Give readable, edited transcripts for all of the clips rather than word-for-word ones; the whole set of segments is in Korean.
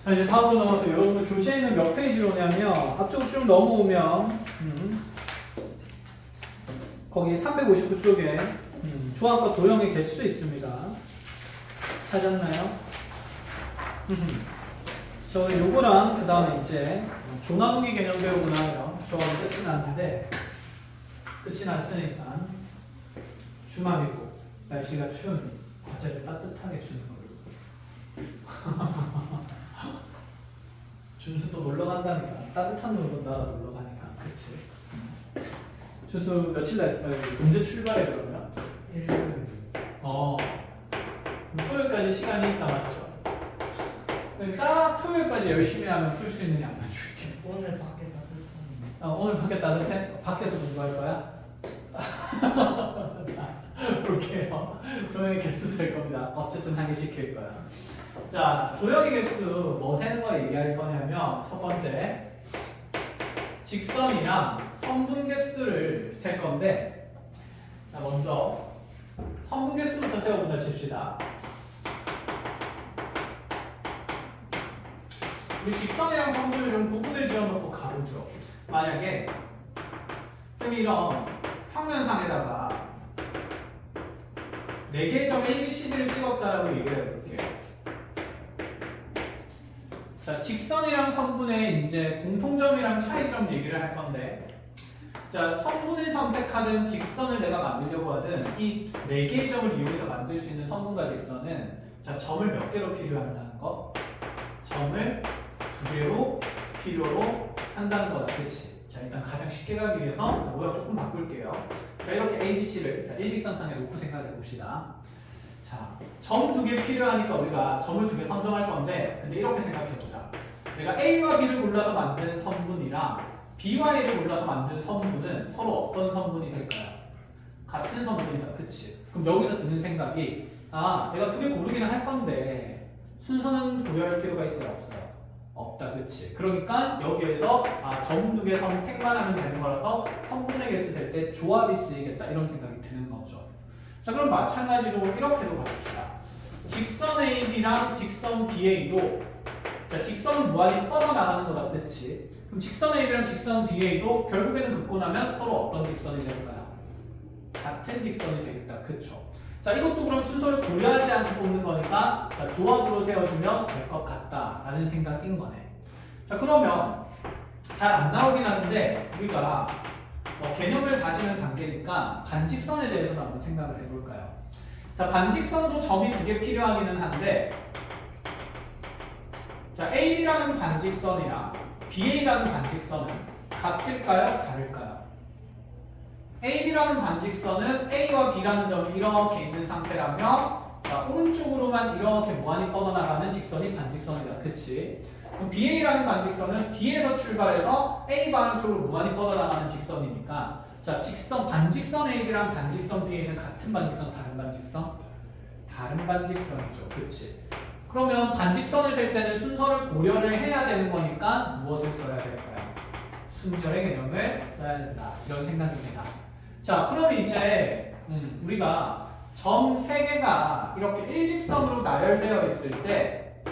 자, 이제 다음으로 넘어서 여러분들 교재에는 몇 페이지로 오냐면 앞쪽으로 쭉 넘어오면 거기 359쪽에 중학과 도형의 개수 있습니다. 찾았나요? 저 요거랑 그 다음에 이제 조나누기 개념 배우고 나면 저거는 끝이 났는데 끝이 났으니까 주말이고 날씨가 추우니 과자를 따뜻하게 주는 걸로. 준수 또 놀러 간다니까 따뜻한 나라 놀러 가니까 그치? 준수 며칠 날 언제 출발해 그러면? 일요일. 토요일까지 시간이 있다 맞죠? 딱 토요일까지 열심히 하면 풀 수 있는 양만 줄게. 오늘 밖에 따뜻한. 오늘 밖에 따뜻해? 밖에서 공부할 거야? 자, 볼게요. 도형의 개수 셀 겁니다. 어쨌든 하기 시킬 거야. 자, 도형의 개수 뭐 세는 걸 얘기할 거냐면 첫 번째 직선이랑 선분 개수를 셀 건데 자, 먼저 선분 개수부터 세워본다 칩시다. 우리 직선이랑 선분을 좀 구분을 지어놓고 가보죠. 만약에 쌤이 이런 평면상에다가 4개의 점 ABCD를 찍었다라고 얘기를 해볼게요. 자, 직선이랑 선분의 이제 공통점이랑 차이점 얘기를 할 건데, 자, 선분을 선택하든 직선을 내가 만들려고 하든 이 4개의 점을 이용해서 만들 수 있는 선분과 직선은 자, 점을 몇 개로 필요한다는 거, 점을 2개로 필요로 한다는 거다, 그치? 자, 일단 가장 쉽게 가기 위해서 자, 모양 조금 바꿀게요. 자, 이렇게 ABC를 자, 일직선상에 놓고 생각해 봅시다. 자, 점 2개 필요하니까 우리가 점을 2개 선정할 건데, 근데 이렇게 생각해 보자. 내가 A와 B를 골라서 만든 선분이랑 B와 A를 골라서 만든 선분은 서로 어떤 선분이 될까요? 같은 선분이다, 그치? 그럼 여기서 드는 생각이 내가 2개 고르기는 할 건데 순서는 고려할 필요가 있어요, 없어요? 없다, 그치? 그러니까 여기에서 점 2개 선택만 하면 되는 거라서 선분의 개수 셀 때 조합이 쓰이겠다 이런 생각이 드는 거죠. 자, 그럼 마찬가지로 이렇게도 가봅시다. 직선 AB랑 직선 BA도 자, 직선은 무한히 뻗어나가는 거다, 그치? 그럼 직선 AB랑 직선 BA도 결국에는 긋고 나면 서로 어떤 직선이 될까요? 같은 직선이 되겠다, 그쵸? 자, 이것도 그럼 순서를 고려하지 않고 뽑는 거니까 자, 조합으로 세워주면 될 것 같다라는 생각인 거네. 자, 그러면 잘 안 나오긴 하는데 우리가 개념을 다지는 단계니까 반직선에 대해서도 한번 생각을 해볼까요? 자, 반직선도 점이 2개 필요하기는 한데 자, AB라는 반직선이랑 BA라는 반직선은 같을까요? 다를까요? AB라는 반직선은 A와 B라는 점이 이렇게 있는 상태라면 자, 오른쪽으로만 이렇게 무한히 뻗어나가는 직선이 반직선이다, 그치? 그럼 BA라는 반직선은 B에서 출발해서 A 방향 쪽으로 무한히 뻗어나가는 직선이니까 자, 직선 반직선 AB랑 반직선 BA는 같은 반직선, 다른 반직선? 다른 반직선이죠, 그치? 그러면 반직선을 셀 때는 순서를 고려를 해야 되는 거니까 무엇을 써야 될까요? 순열의 개념을 써야 된다, 이런 생각입니다. 자, 그럼 이제 우리가 점 3개가 이렇게 일직선으로 나열되어 있을 때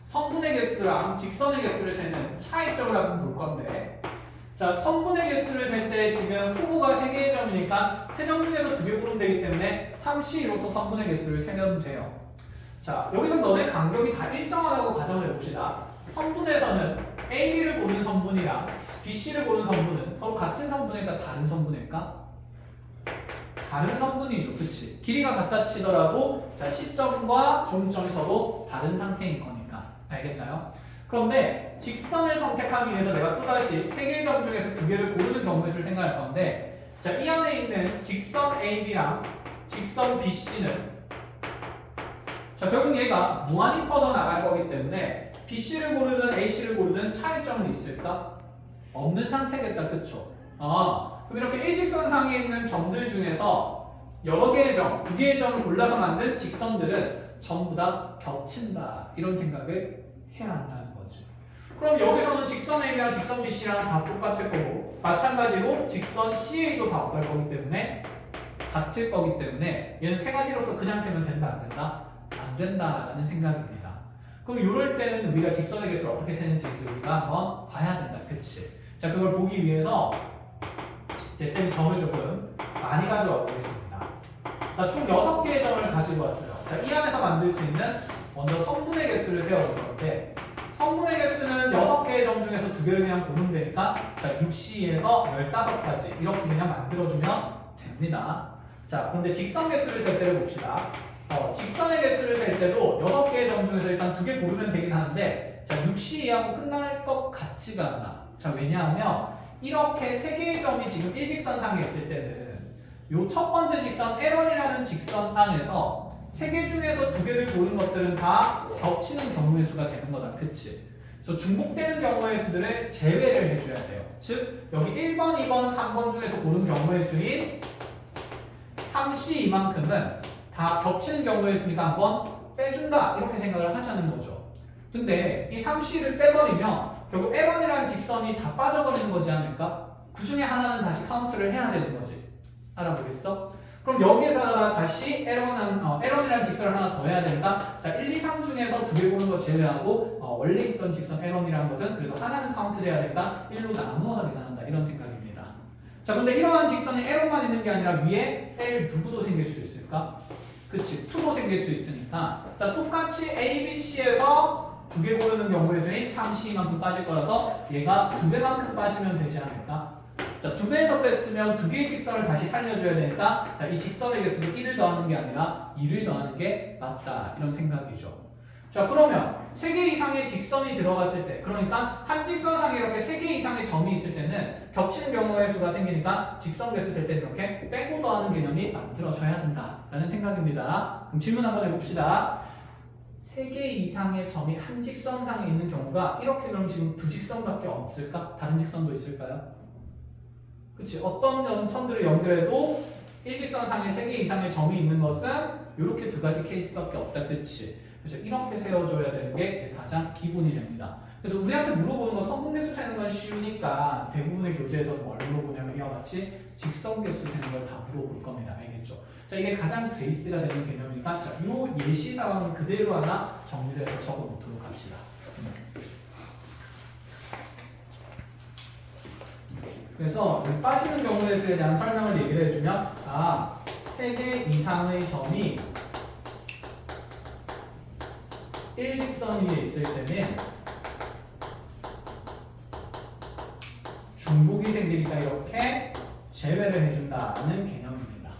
선분의 개수랑 직선의 개수를 세는 차이점을 한번 볼 건데 자, 선분의 개수를 셀 때 지금 후보가 3개의 점이니까 3점 중에서 2개 고르면 되기 때문에 3C로서 선분의 개수를 세면 돼요. 자, 여기서 너네 간격이 다 일정하다고 가정을 해봅시다. 선분에서는 AB를 고른 선분이랑 BC를 고른 선분은 서로 같은 선분일까 다른 선분일까? 다른 선분이죠, 그치? 길이가 같다 치더라도 자, 시점과 종점이 서로 다른 상태인 거니까 알겠나요? 그런데 직선을 선택하기 위해서 내가 또다시 3개의 점 중에서 2개를 고르는 경우를 생각할 건데 자, 이 안에 있는 직선 AB랑 직선 BC는 자, 결국 얘가 무한히 뻗어나갈 거기 때문에 BC를 고르든 AC를 고르든 차이점은 있을까? 없는 상태겠다, 그쵸? 그럼 이렇게 일직선상에 있는 점들 중에서 여러 개의 점, 2개의 점을 골라서 만든 직선들은 전부 다 겹친다, 이런 생각을 해야 한다는 거지. 그럼 여기서는 직선 A랑 직선 BC랑 다 똑같을 거고 마찬가지로 직선 CA도 다 어떨 거기 때문에 같을 거기 때문에 얘는 3가지로서 그냥 세면 된다, 안 된다? 안 된다라는 생각입니다. 그럼 이럴 때는 우리가 직선의 개수를 어떻게 세는지 이제 우리가 한번 봐야 된다. 그치? 자, 그걸 보기 위해서 이제 쌤이 점을 조금 많이 가져와 보겠습니다. 자, 총 6개의 점을 가지고 왔어요. 자, 이 안에서 만들 수 있는 먼저 성분의 개수를 세워볼 건데 성분의 개수는 6개의 점 중에서 2개를 그냥 고르면 되니까 자, 6C에서 15가지 이렇게 그냥 만들어주면 됩니다. 자, 그런데 직선 개수를 셀 때를 봅시다. 직선의 개수를 셀 때도 6개의 점 중에서 일단 2개 고르면 되긴 하는데 자, 6C 이하고 끝날 것 같지가 않아. 자, 왜냐하면 이렇게 3개의 점이 지금 일직선상에 있을 때는 요 첫 번째 직선 L1이라는 직선 안에서 3개 중에서 2개를 고른 것들은 다 겹치는 경우의 수가 되는 거다. 그치? 그래서 중복되는 경우의 수들을 제외를 해줘야 돼요. 즉 여기 1번, 2번, 3번 중에서 고른 경우의 수인 3C 이만큼은 다 겹치는 경우의 수니까 한번 빼준다 이렇게 생각을 하자는 거죠. 근데 이 3C를 빼버리면 결국 L1이라는 직선이 다 빠져버리는 거지 않을까? 그 중에 하나는 다시 카운트를 해야 되는 거지. 알아보겠어? 그럼 여기에다가 다시 L1이라는 직선을 하나 더 해야 되니까 자 1, 2, 3 중에서 2개 고른 거 제외하고 원래 있던 직선 L1이라는 것은 그래도 하나는 카운트를 해야 되니까 1로 나누어서 계산한다 이런 생각입니다. 자 근데 이러한 직선이 L만 있는 게 아니라 위에 L 누구도 생길 수 있을까? 그치 2도 생길 수 있으니까 자 똑같이 A, B, C에서 2개 고르는 경우에 수인 3C만큼 빠질 거라서 얘가 2배만큼 빠지면 되지 않을까? 자, 2배에서 뺐으면 2개의 직선을 다시 살려줘야 되니까 자, 이 직선의 개수를 1을 더하는 게 아니라 2를 더하는 게 맞다 이런 생각이죠. 자 그러면 3개 이상의 직선이 들어갔을 때 그러니까 한 직선상에 이렇게 3개 이상의 점이 있을 때는 겹치는 경우의 수가 생기니까 직선 개수 셀 때는 이렇게 빼고 더하는 개념이 만들어져야 된다라는 생각입니다. 그럼 질문 한번 해봅시다. 3개 이상의 점이 한 직선상에 있는 경우가 이렇게 그럼 지금 2직선밖에 없을까? 다른 직선도 있을까요? 그치 어떤 선들을 연결해도 일직선상에 3개 이상의 점이 있는 것은 이렇게 2가지 케이스밖에 없다. 그치? 그래서 이렇게 세워줘야 되는 게 이제 가장 기본이 됩니다. 그래서 우리한테 물어보는 거 성분계수 세는 건 쉬우니까 대부분의 교재에서 뭘 물어보냐면 이와 같이 직선계수 세는 걸 다 물어볼 겁니다. 알겠죠? 자 이게 가장 베이스가 되는 개념이니까 자, 이 예시 상황을 그대로 하나 정리를 해서 적어 놓도록 합시다. 그래서 빠지는 경우의 수에 대한 설명을 얘기를 해주면 3개 이상의 점이 일직선 위에 있을 때는 중복이 생기니까 이렇게 제외를 해준다는 개념입니다.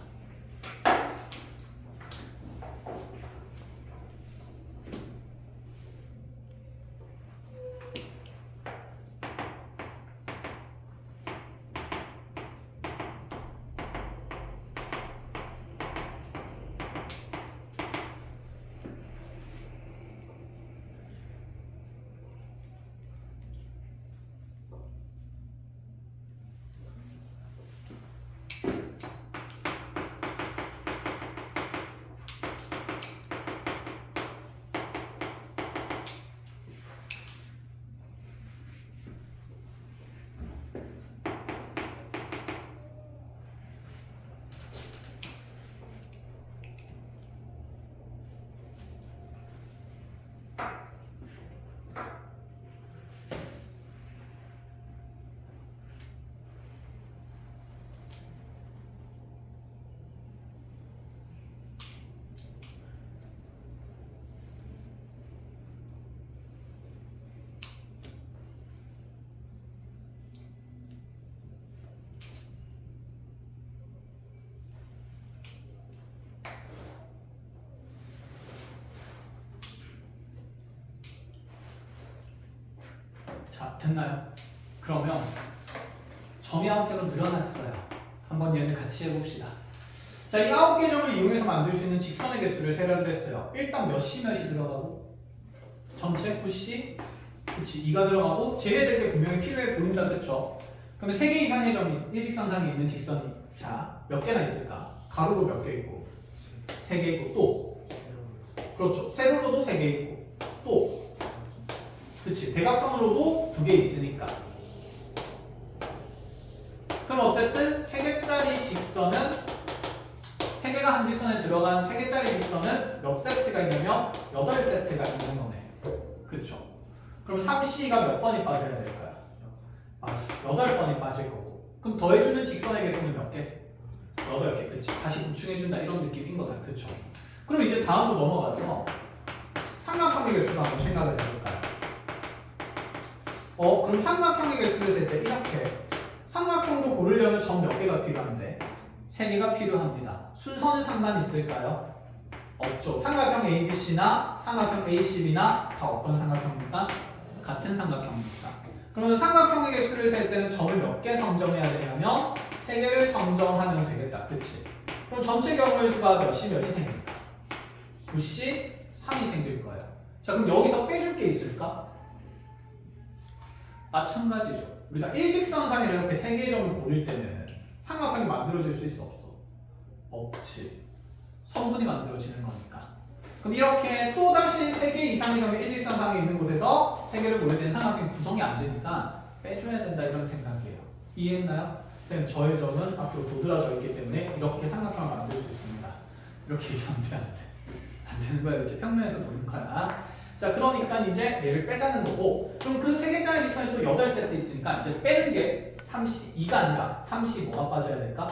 자, 됐나요? 그러면 점이 9개로 늘어났어요. 한번 얘는 같이 해봅시다. 자, 이 9개 점을 이용해서 만들 수 있는 직선의 개수를 세려고 했어요. 일단 몇이 들어가고 전체 9C 그치 2가 들어가고 제외될 게 분명히 필요해 보인다 그랬죠? 그러면 3개 이상의 점이 일직선상에 있는 직선이 자, 몇 개나 있을까? 가로로 몇 개 있고 3개 있고 또 그렇죠. 세로로도 3개 있고 또 그치 대각선으로도 2개 있으니까 그럼 어쨌든 3개짜리 직선은 3개가 한 직선에 들어간 3개짜리 직선은 몇 세트가 있냐면 8세트가 있는 거네. 그쵸? 그럼 3C가 몇 번이 빠져야 될까요? 맞아. 8번이 빠질 거고. 그럼 더해주는 직선의 개수는 몇 개? 8개. 그치? 다시 보충해준다. 이런 느낌인 거다. 그쵸? 그럼 이제 다음으로 넘어가서 삼각형의 개수도 한번 생각을 해볼까요? 그럼 삼각형의 개수를 셀 때 이렇게 삼각형도 고르려면 점 몇 개가 필요한데 3개가 필요합니다. 순서는 상관이 있을까요? 없죠. 삼각형 ABC나 삼각형 ACB나 다 어떤 삼각형입니까? 같은 삼각형입니다. 그러면 삼각형의 개수를 셀 때는 점을 몇 개 선정해야 되냐면 3개를 선정하면 되겠다. 그치? 그럼 전체 경우의 수가 몇이 생깁니까? 9씨 3이 생길 거예요. 자, 그럼 여기서 빼줄 게 있을까? 마찬가지죠. 우리가 일직선상에서 이렇게 3개의 점을 고를 때는 삼각형이 만들어질 수 있어 없어? 없지. 성분이 만들어지는 거니까. 그럼 이렇게 또다시 3개 이상의 점이 일직선상에 있는 곳에서 3개를 고를 때는 삼각형이 구성이 안 되니까 빼줘야 된다 이런 생각이에요. 이해했나요? 선생님 저의 점은 앞으로 도드라져 있기 때문에 이렇게 삼각형을 만들 수 있습니다. 이렇게 얘기하면 돼, 안 돼? 안 되는 거야. 그치? 평면에서 노는 거야. 자, 그러니까 이제 얘를 빼자는 거고, 그럼 그 3개짜리 직선이 또 8세트 있으니까 이제 빼는 게 2가 아니라 3씨 뭐가 빠져야 될까?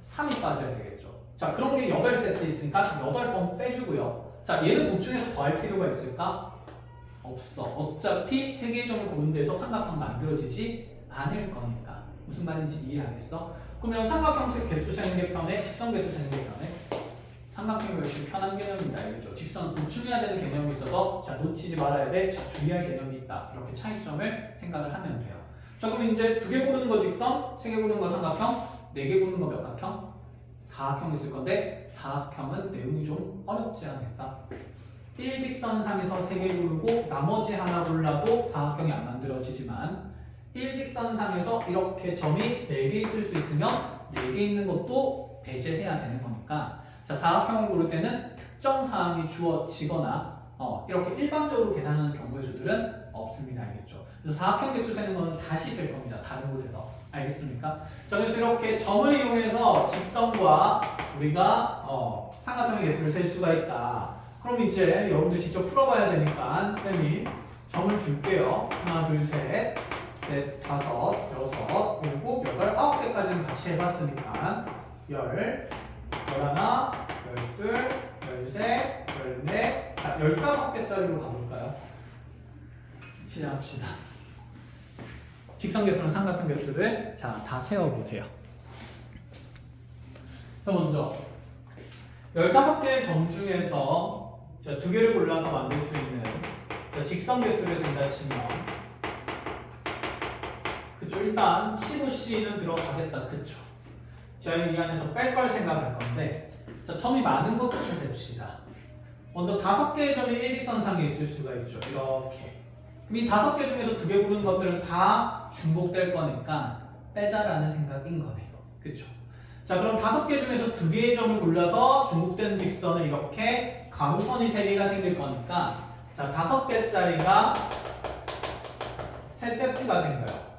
3이 빠져야 되겠죠. 자, 그런 게 8세트 있으니까 8번 빼주고요. 자, 얘는 보충해서 더할 필요가 있을까? 없어. 어차피 3개의 점을 고른 데서 삼각형 만들어지지 않을 거니까. 무슨 말인지 이해하겠어? 그러면 삼각형 개수 세는 게 편해? 직선 개수 세는 게 편해? 삼각형이 훨씬 편한 개념이다. 알겠죠? 직선 보충해야 되는 개념이 있어서 자, 놓치지 말아야 돼. 자, 주의할 개념이 있다. 이렇게 차이점을 생각을 하면 돼요. 자, 그럼 이제 2개 고르는 거 직선, 3개 고르는 거 삼각형, 4개 고르는 거 몇각형? 사각형 있을 건데 사각형은 내용이 좀 어렵지 않을까? 일직선상에서 3개 고르고 나머지 하나 골라도 사각형이 안 만들어지지만 일직선상에서 이렇게 점이 4개 있을 수 있으면 4개 있는 것도 배제해야 되는 거니까 자, 사각형을 고를 때는 특정 사항이 주어지거나 이렇게 일반적으로 계산하는 경우의 수들은 없습니다. 알겠죠? 그래서 사각형 개수 세는 건 다시 셀 겁니다. 다른 곳에서. 알겠습니까? 자, 그래서 이렇게 점을 이용해서 직선과 우리가 삼각형의 개수를 셀 수가 있다. 그럼 이제 여러분들 직접 풀어봐야 되니까 쌤이 점을 줄게요. 하나, 둘, 셋, 넷, 다섯, 여섯, 일곱, 여덟, 9개까지는 같이 해봤으니까 10, 11, 12, 13, 14, 자, 15개짜리로 가볼까요? 시작합시다. 직선 개수랑 삼각형 개수를 자, 다 세워보세요. 자, 먼저 15개의 점 중에서 자, 2개를 골라서 만들 수 있는 자, 직선 개수를 센다 치면 그쵸, 일단 15C는 들어가겠다. 그쵸? 저희는 이 안에서 뺄 걸 생각할 건데 자, 점이 많은 것부터 셉시다. 먼저 5개의 점이 일직선상에 있을 수가 있죠. 이렇게. 이 5개 중에서 2개 고르는 것들은 다 중복될 거니까 빼자라는 생각인 거네요. 그쵸? 자, 그럼 5개 중에서 2개의 점을 골라서 중복되는 직선은 이렇게 가로선이 3개가 생길 거니까 자, 5개짜리가 3세트가 생겨요.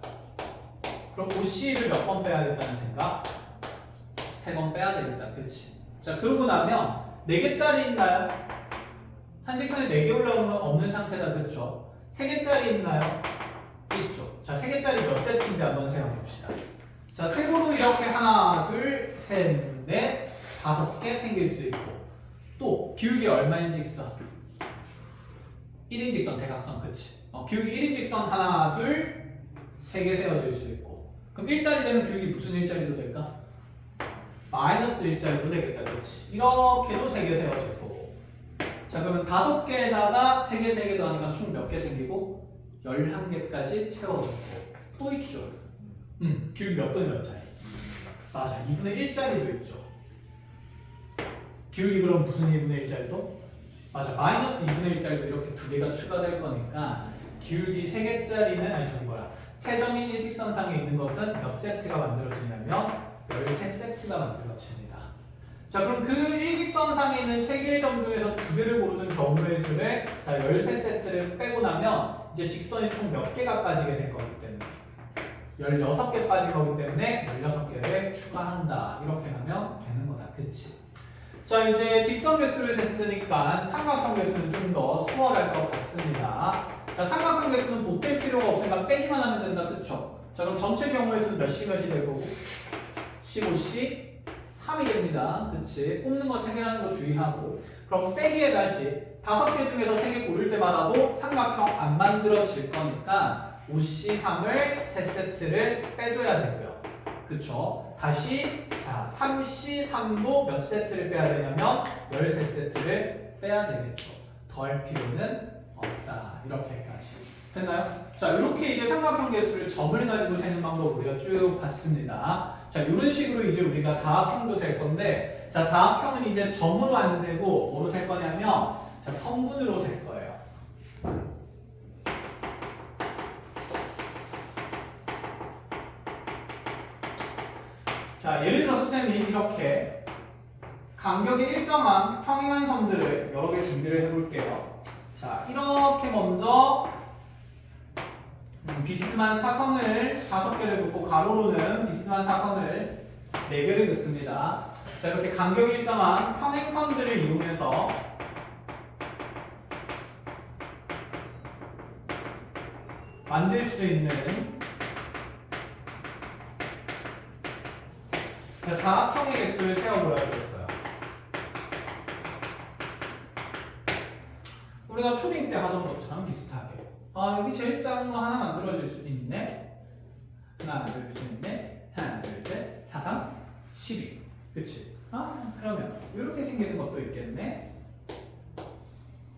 그럼 OC를 몇 번 빼야겠다는 생각? 3번 빼야 되겠다. 그치? 자, 그러고 나면 4개짜리 있나요? 한 직선에 4개 올라오는 건 없는 상태다. 그쵸? 3개짜리 있나요? 있죠. 자, 3개짜리 몇 세트인지 한번 세워봅시다. 자, 세로로 이렇게 하나, 둘, 셋, 넷, 5개 생길 수 있고 또 기울기 얼마인 직선? 1인 직선 대각선. 그치? 기울기 1인 직선 하나, 둘, 3개 세워질 수 있고 그럼 1짜리 되면 기울기 무슨 1짜리도 될까? 마이너스 1짜리도 되겠다. 그치? 이렇게도 3개 세워질 거고 자, 그러면 5개에다가 3개, 3개도 하니까 총 몇 개 생기고 11개까지 채워졌고 또 있죠. 기울기 몇 분의 몇 짜리? 맞아, 2분의 1짜리도 있죠. 기울기 그럼 무슨 2분의 1짜리도? 맞아, 마이너스 2분의 1짜리도 이렇게 2개가 추가될 거니까 기울기 3개짜리는 아니 저기 뭐야 세점인 일직선상에 있는 것은 몇 세트가 만들어지냐면 13세트가 만들어집니다. 자, 그럼 그 일직선상에 있는 3개의 점 중에서 2개를 고르는 경우의 수를 자, 13세트를 빼고 나면 이제 직선이 총 몇 개가 빠지게 될 거기 때문에 16개 빠진 거기 때문에 16개를 추가한다. 이렇게 하면 되는 거다. 그치? 자, 이제 직선 개수를 쟀으니까 삼각형 개수는 좀 더 수월할 것 같습니다. 자, 삼각형 개수는 곱될 필요가 없으니까 빼기만 하면 된다. 그쵸? 자, 그럼 전체 경우의 수는 몇이 될 거고? 15씩 3이 됩니다. 그치? 뽑는 거 3개라는 거 주의하고. 그럼 빼기에 다시 5개 중에서 3개 고를 때마다도 삼각형 안 만들어질 거니까 5C3을 3세트를 빼줘야 되고요. 그쵸? 다시 자 3C3도 몇 세트를 빼야 되냐면 13세트를 빼야 되겠죠. 더할 필요는 없다. 이렇게까지 됐나요? 자, 이렇게 이제 삼각형 개수를 점을 가지고 세는 방법 우리가 쭉 봤습니다. 자, 이런 식으로 이제 우리가 사각형도 셀 건데, 자, 사각형은 이제 점으로 안 세고 뭐로 셀 거냐면, 자, 성분으로 셀 거예요. 자, 예를 들어서 선생님이 이렇게 간격이 일정한 평행한 선들을 여러 개 준비를 해볼게요. 자, 이렇게 먼저 비스듬한 사선을 5개를 긋고 가로로는 비스듬한 사선을 4개를 긋습니다. 자, 이렇게 간격이 일정한 평행선들을 이용해서 만들 수 있는 자, 사각형의 개수를 세어보아야겠어요. 우리가 초딩 때 하던 것처럼 비슷하게. 아, 여기 제일 작은 거 하나 만들어줄 수도 있네. 하나, 둘, 셋, 넷. 하나, 둘, 셋, 4, 3, 12. 그치? 아, 그러면 이렇게 생기는 것도 있겠네.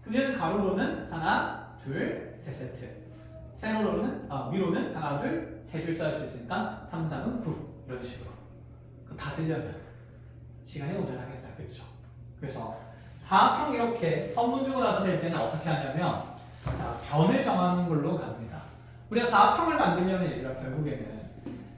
그러면 가로로는 하나, 둘, 세 세트. 세로로는, 위로는 하나, 둘, 세 줄 쌓을 수 있으니까 3, 4는 9. 이런 식으로. 그거 다 쓰려면 시간이 모자라겠다. 그쵸? 그래서 사각형 이렇게 선분 주고 나서 셀 때는 어떻게 하냐면, 자, 변을 정하는 걸로 갑니다. 우리가 사각형을 만들려면 얘들아 결국에는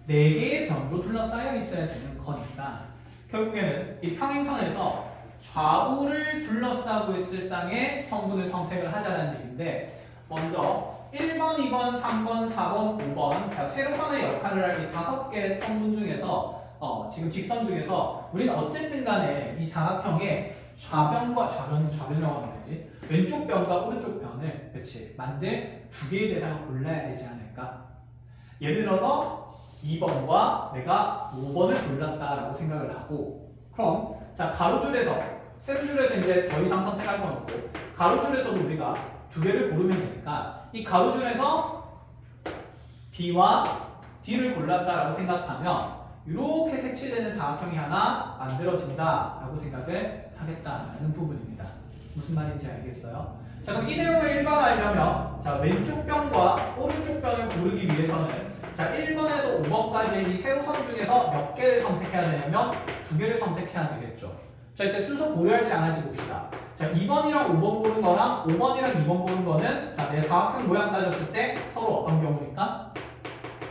4개의 변으로 둘러싸여 있어야 되는 거니까 결국에는 이 평행선에서 좌우를 둘러싸고 있을 쌍의 성분을 선택을 하자는 얘기인데, 먼저 1번, 2번, 3번, 4번, 5번 자, 세로선의 역할을 할 이 5개의 성분 중에서 지금 직선 중에서 우리는 어쨌든 간에 이 사각형의 좌변이라고 하면 되지. 왼쪽 변과 오른쪽 변을 그치 만들 2개의 대상을 골라야 되지 않을까? 예를 들어서 2번과 내가 5번을 골랐다라고 생각을 하고, 그럼 자 가로줄에서 세로줄에서 이제 더 이상 선택할 건 없고 가로줄에서도 우리가 2개를 고르면 되니까 이 가로줄에서 B와 D를 골랐다라고 생각하면 이렇게 색칠되는 사각형이 하나 만들어진다라고 생각을 하겠다는 부분입니다. 무슨 말인지 알겠어요? 자, 그럼 이 내용을 일반 알려면 자, 왼쪽 변과 오른쪽 변을 고르기 위해서는 자, 1번에서 5번까지 이 세로선 중에서 몇 개를 선택해야 되냐면 2개를 선택해야 되겠죠. 자, 이때 순서 고려할지 안 할지 봅시다. 자, 2번이랑 5번 고른 거랑 5번이랑 2번 고른 거는 자, 내 사각형 모양 따졌을 때 서로 어떤 경우니까?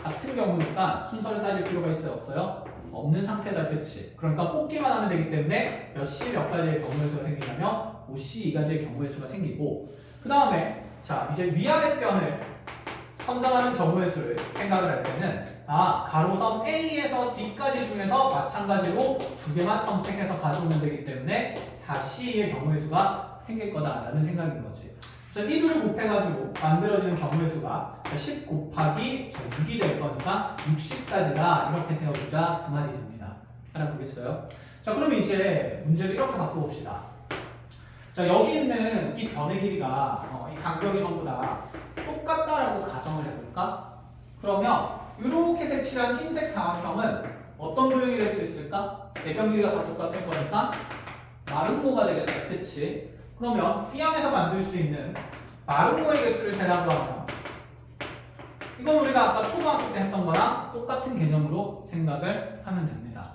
같은 경우니까 순서를 따질 필요가 있어요? 없어요? 없는 상태다. 그치? 그러니까 뽑기만 하면 되기 때문에 몇 시 몇 가지의 경우의 수가 생기냐면 5시 2가지의 경우의 수가 생기고, 그 다음에 자 이제 위아래 변을 선정하는 경우의 수를 생각을 할 때는 가로선 A에서 D까지 중에서 마찬가지로 2개만 선택해서 가져오면 되기 때문에 4C의 경우의 수가 생길 거다라는 생각인 거지. 그래서 이 둘을 곱해가지고 만들어지는 경우의 수가 10 곱하기 6이 될 거니까 60까지다 이렇게 세워주자 그 말이 됩니다. 알아보겠어요? 자, 그럼 이제 문제를 이렇게 바꿔봅시다. 자, 여기 있는 이 변의 길이가 이 간격이 전부 다 똑같다라고 가정을 해볼까? 그러면 이렇게 색칠한 흰색 사각형은 어떤 모형이 될 수 있을까? 내변 길이가 다 똑같을 거니까 마름모가 되겠다. 그치? 그러면 이 안에서 만들 수 있는 마름모의 개수를 재라고 하면 이건 우리가 아까 초등학교 때 했던 거랑 똑같은 개념으로 생각을 하면 됩니다.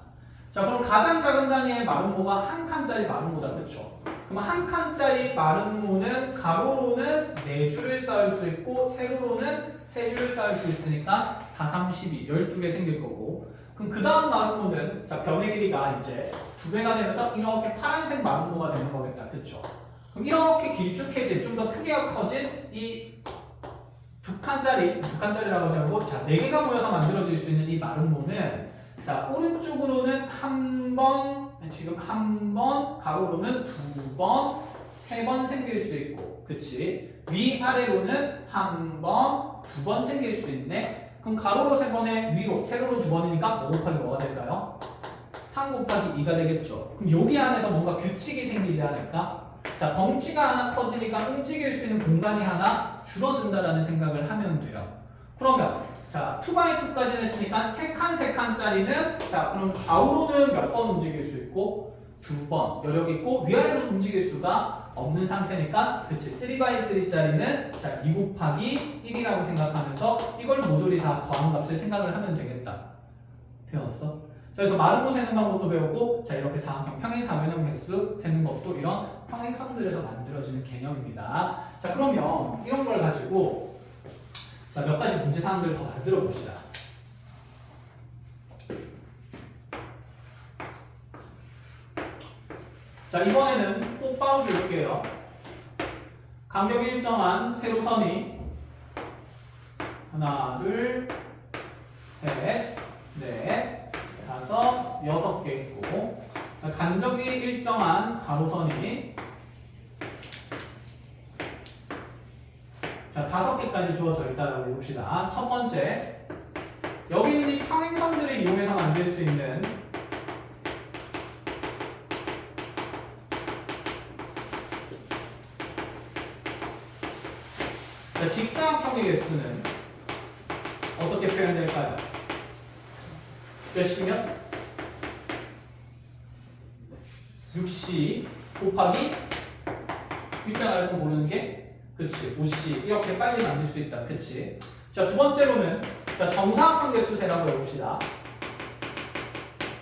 자, 그럼 가장 작은 단위의 마름모가 한 칸짜리 마름모다. 그쵸? 그럼 한 칸짜리 마름모는 가로로는 4줄을 쌓을 수 있고 세로로는 3줄을 쌓을 수 있으니까 4, 3, 12, 12개 생길 거고, 그럼 그 다음 마름모는 자 변의 길이가 이제 2배가 되면서 이렇게 파란색 마름모가 되는 거겠다. 그쵸? 그럼 이렇게 길쭉해진 좀 더 크기가 커진 이 2칸짜리라고 하지 않고 자 4개가 모여서 만들어질 수 있는 이 마름모는 자 오른쪽으로는 한 번 지금 한 번, 가로로는 두 번, 세 번 생길 수 있고, 그치? 위아래로는 한 번, 두 번 생길 수 있네. 그럼 가로로 세 번에 위로, 세로로 두 번이니까 5 곱하기 뭐가 될까요? 3 곱하기 2가 되겠죠. 그럼 여기 안에서 뭔가 규칙이 생기지 않을까? 자, 덩치가 하나 커지니까 움직일 수 있는 공간이 하나 줄어든다라는 생각을 하면 돼요. 그러면 자, 2x2까지는 했으니까 3칸짜리는 자, 그럼 좌우로는 몇 번 움직일 수 있고 2번 여력 있고 위아래로 움직일 수가 없는 상태니까 그치 3x3짜리는 자, 2 곱하기 1이라고 생각하면서 이걸 모조리 다 더한 값을 생각을 하면 되겠다. 배웠어? 자, 그래서 마름모 세는 방법도 배웠고 자, 이렇게 사각형 평행사변형 횟수 세는 것도 이런 평행선들에서 만들어지는 개념입니다. 자, 그러면 이런 걸 가지고 자, 몇 가지 문제 사항들을 더 만들어 봅시다. 자, 이번에는 똑바로 줄게요. 간격이 일정한 세로선이 하나, 둘, 셋, 넷, 다섯, 6개 있고 간격이 일정한 가로선이 자, 5개까지 주어져 있다라고 해봅시다. 첫 번째, 여기 있는 이 평행선들을 이용해서 만들 수 있는 자, 직사각형의 개수는 어떻게 표현될까요? 몇이면? 6C 곱하기 일단 알고 모르는 게 그치 5C 이렇게 빨리 만들 수 있다. 그치? 자, 두 번째로는 자, 정사각형 개수 세라고 해봅시다.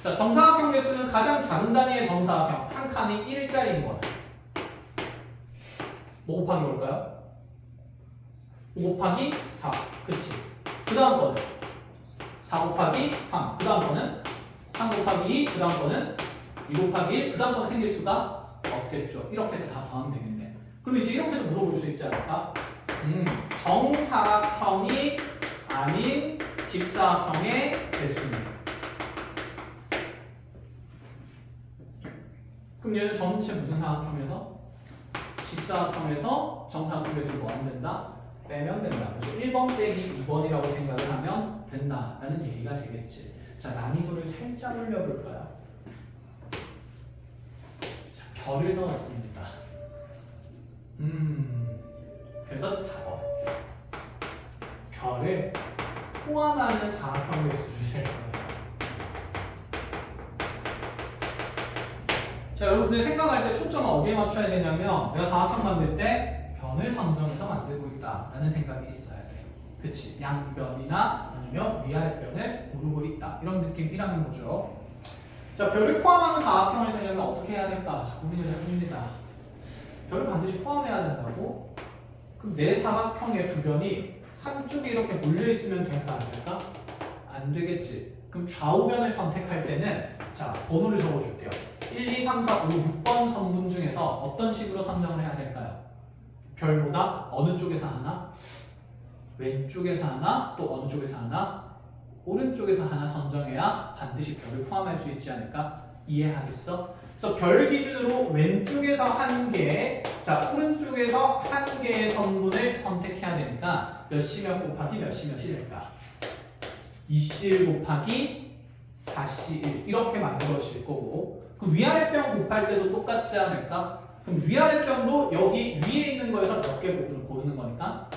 자, 정사각형 개수는 가장 작은 단위의 정사각형 한 칸이 1짜리인 거예요. 뭐 곱하기 뭘까요? 5 곱하기 4 그치? 그 다음 거는 4 곱하기 3 그 다음 거는 3 곱하기 2 그 다음 거는 2 곱하기 1 그 다음 거는 생길 수가 없겠죠. 이렇게 해서 다 더하면 되겠네. 그럼 이제 이렇게도 물어볼 수 있지 않을까? 정사각형이 아닌 직사각형의 개수는 그럼 얘는 전체 무슨 사각형에서? 직사각형에서 정사각형 개수를 뭐 하면 된다? 빼면 된다. 그래서 1번 빼기 2번이라고 생각을 하면 된다라는 얘기가 되겠지. 자, 난이도를 살짝 올려볼까요? 자, 별을 넣었습니다. 그래서 4번 별을 포함하는 사각형 개수를 셀 거예요. 자, 여러분들 생각할 때 초점을 어디에 맞춰야 되냐면 내가 사각형 만들 때 변을 선정해서 만들고 있다라는 생각이 있어야 돼. 그치? 양변이나 아니면 위아래 변을 고르고 있다. 이런 느낌이라는 거죠. 자, 별을 포함하는 사각형을 세려면 어떻게 해야 될까? 자, 고민을 해봅니다. 별을 반드시 포함해야 된다고? 그럼 내 사각형의 두 변이 한쪽에 이렇게 몰려있으면 될까 안 될까? 안 되겠지. 그럼 좌우변을 선택할 때는 자, 번호를 적어줄게요. 1, 2, 3, 4, 5, 6번 선분 중에서 어떤 식으로 선정을 해야 될까요? 별보다 어느 쪽에서 하나? 왼쪽에서 하나? 또 어느 쪽에서 하나? 오른쪽에서 하나 선정해야 반드시 별을 포함할 수 있지 않을까? 이해하겠어? 그래서 별 기준으로 왼쪽에서 한 개, 자 오른쪽에서 한 개의 선분을 선택해야 되니까 몇시몇 곱하기 몇이 될까? 2C1 곱하기 4C1 이렇게 만들어질 거고 그럼 위아래 변 곱할 때도 똑같지 않을까? 그럼 위아래 변도 여기 위에 있는 거에서 몇 개 고르는 거니까?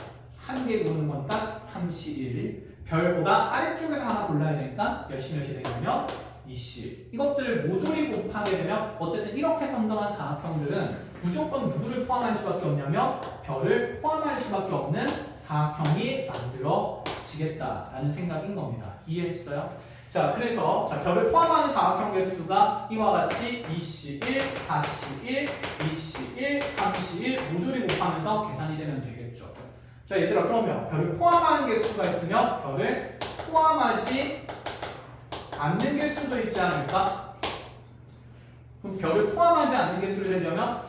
한 개 고르는 거니까 3C1 별보다 아래쪽에서 하나 골라야 되니까 몇이 되냐면 2C 이것들을 모조리 곱하게 되면 어쨌든 이렇게 선정한 사각형들은 무조건 누구를 포함할 수밖에 없냐면 별을 포함할 수밖에 없는 사각형이 만들어지겠다라는 생각인 겁니다. 이해했어요? 자, 그래서 자, 별을 포함하는 사각형 개수가 이와 같이 2C1, 4C1, 2C1, 3C1 모조리 곱하면서 계산이 되면 되겠죠. 자, 얘들아 그러면 별을 포함하는 개수가 있으면 별을 포함하지 않는 개수도 있지 않을까? 그럼 별을 포함하지 않는 개수를 세려면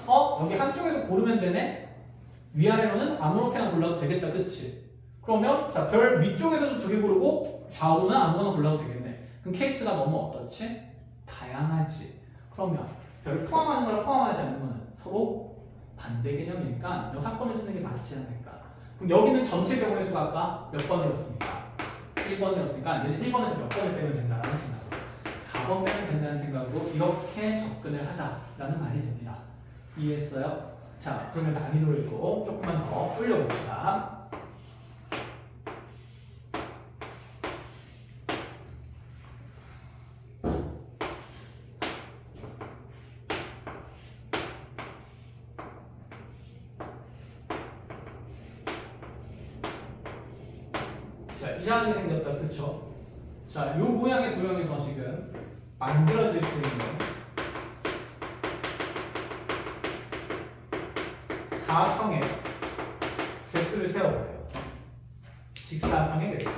여기 한쪽에서 고르면 되네? 위아래로는 아무렇게나 골라도 되겠다. 그치? 그러면 자, 별 위쪽에서도 두 개 고르고 좌우로는 아무거나 골라도 되겠네. 그럼 케이스가 너무 어떻지? 다양하지. 그러면 별을 포함하는 거랑 포함하지 않는 거는 서로 반대 개념이니까 여사건을 쓰는 게 맞지 않을까. 그럼 여기는 전체 경우의 수가 아까 몇 번이었습니까? 1번이었으니까 얘는 1번에서 몇 번을 빼면 된다는 생각으로 4번 빼면 된다는 생각으로 이렇게 접근을 하자라는 말이 됩니다. 이해했어요? 자, 그러면 난이도를 또 조금만 더 올려봅시다. 자, 이상하게 생겼다, 그쵸? 자, 요 모양의 도형에서 지금 만들어질 수 있는 사각형의 개수를 세워보세요. 직사각형의 개수.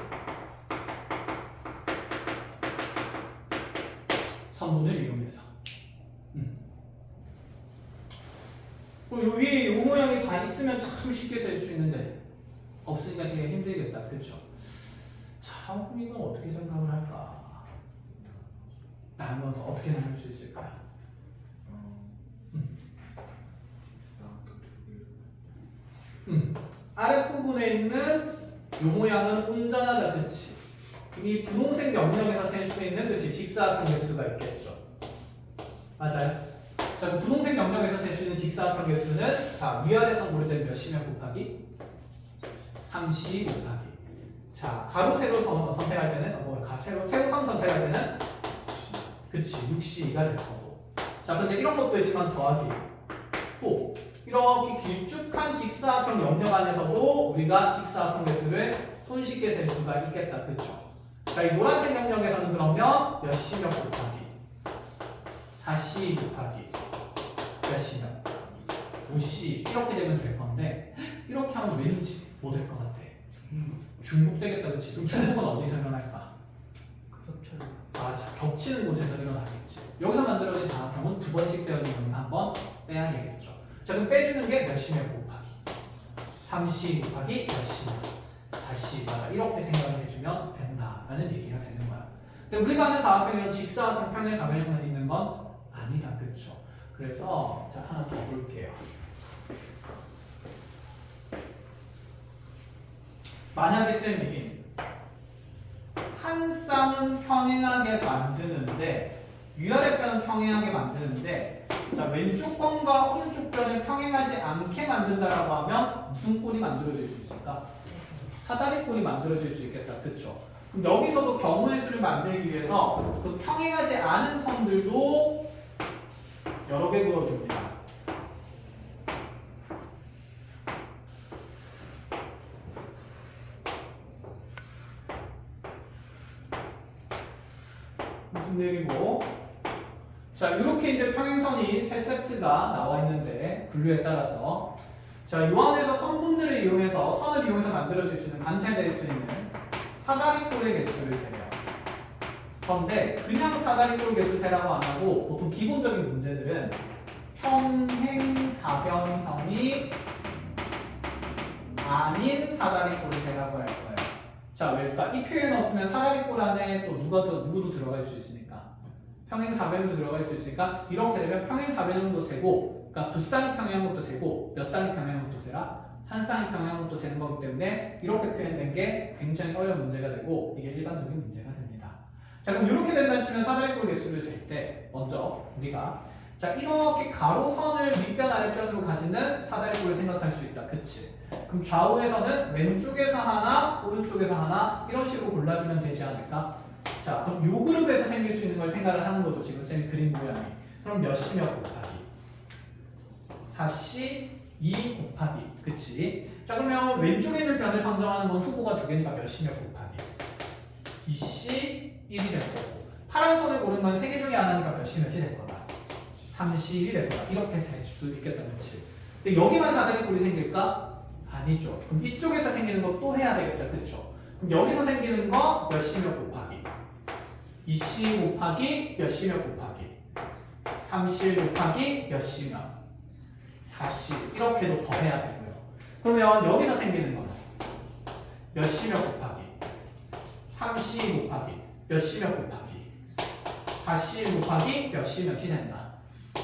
선분을 이용해서. 그럼 요 위에 요 모양이 다 있으면 참 쉽게 셀 수 있는데 없으니까 되게 힘들겠다, 그쵸? 자, 그럼 이건 어떻게 생각을 할까? 나누어서 어떻게 나눌 수 있을까? 아랫부분에 있는 요 모양은 온전하다, 그치? 이 분홍색 영역에서 셀 수 있는, 그치? 직사각형 개수가 있겠죠. 맞아요? 자, 그럼 분홍색 영역에서 셀 수 있는 직사각형 개수는 자, 위아래선 고를 때는 몇이면 곱하기? 30 곱하기. 자, 가로 세로 선택할 때는 세로선 선택할 때는 그치 62가 될 거고. 자, 근데 이런 것도 있지만 더하기 또 이렇게 길쭉한 직사각형 영역 안에서도 우리가 직사각형 개수를 손쉽게 셀 수가 있겠다, 그쵸? 자, 이 노란색 영역에서는 그러면 몇이면 곱하기 4c 곱하기 몇이면 5c 이렇게 되면 될 건데 이렇게 하면 왠지 뭐 될 것 같아? 중국 되겠다, 그치? 그럼 중국은 어디서 일어날까? 겹쳐요. 맞아, 겹치는 곳에서 일어나겠지. 여기서 만들어진 사각형은 두 번씩 세워진 거는 한 번 빼야 되겠죠. 자, 그럼 빼주는 게 몇이면 곱하기 3c 곱하기 몇이면 4c. 맞아, 이렇게 생각을 해주면 된다라는 얘기가 되는 거야. 근데 우리가 하는 사각형이랑 직사각형 평행 사변형만 있는 건 아니다, 그쵸? 그래서 자, 하나 더 볼게요. 만약에 쌤이 한 쌍은 평행하게 만드는데 위아래 뼈는 평행하게 만드는데 자, 왼쪽 변과 오른쪽 변을 평행하지 않게 만든다라고 하면 무슨 꼴이 만들어질 수 있을까? 사다리 꼴이 만들어질 수 있겠다, 그쵸? 그럼 여기서도 경우의 수를 만들기 위해서 그 평행하지 않은 선들도 여러 개 그어줍니다. 무슨 얘기고? 자, 이렇게 이제 평행선이 세 세트가 나와 있는데 분류에 따라서 자, 요 안에서 선분들을 이용해서 선을 이용해서 만들어질 수 있는 관찰될 수 있는 사다리꼴의 개수를 세요. 그런데 그냥 사다리꼴 개수 세라고 안 하고 보통 기본적인 문제들은 평행사변형이 아닌 사다리꼴을 세라고 할 거예요. 자, 왜일까? 이 표현 없으면 사다리꼴 안에 또 누구도 들어갈 수 있으니까 평행사변형도 들어갈 수 있으니까 이렇게 되면 평행사변형도 세고 그러니까 두 쌍이 평행한 것도 세고 몇 쌍이 평행한 것도 세라 한 쌍이 평행한 것도 세는 거기 때문에 이렇게 표현된 게 굉장히 어려운 문제가 되고 이게 일반적인 문제가 됩니다. 자, 그럼 이렇게 된다 치면 사다리꼴 개수를 잴 때 먼저 우리가 자, 이렇게 가로선을 윗변 아랫변으로 가지는 사다리꼴을 생각할 수 있다, 그치? 그럼 좌우에서는 왼쪽에서 하나 오른쪽에서 하나 이런 식으로 골라주면 되지 않을까? 자, 그럼 요 그룹에서 생길 수 있는 걸 생각을 하는 거죠, 지금 쌤이 그린 모양이. 그럼 몇이면 곱하기 4c 2 곱하기, 그치? 자, 그러면 왼쪽에 있는 변을 선정하는 건 후보가 두 개니까 몇이면 곱하기 2c 1이 될 거고 파란 선을 고른 건 세 개 중에 하나니까 몇이 될 거다 3c 1이 될 거다 이렇게 셀 수 있겠다, 그치? 근데 여기만 사다리꼴이 생길까? 아니죠. 그럼 이쪽에서 생기는 거 또 해야 되겠다, 그쵸? 그럼 여기서 생기는 거 몇이면 곱하기 2c 곱하기 몇이면 곱하기 3c 곱하기 몇이면 4c 이렇게도 더 해야 되고요. 그러면 여기서 생기는 거는 몇이면 곱하기 3c 곱하기 몇이면 곱하기 4c 곱하기 몇이면이 된다.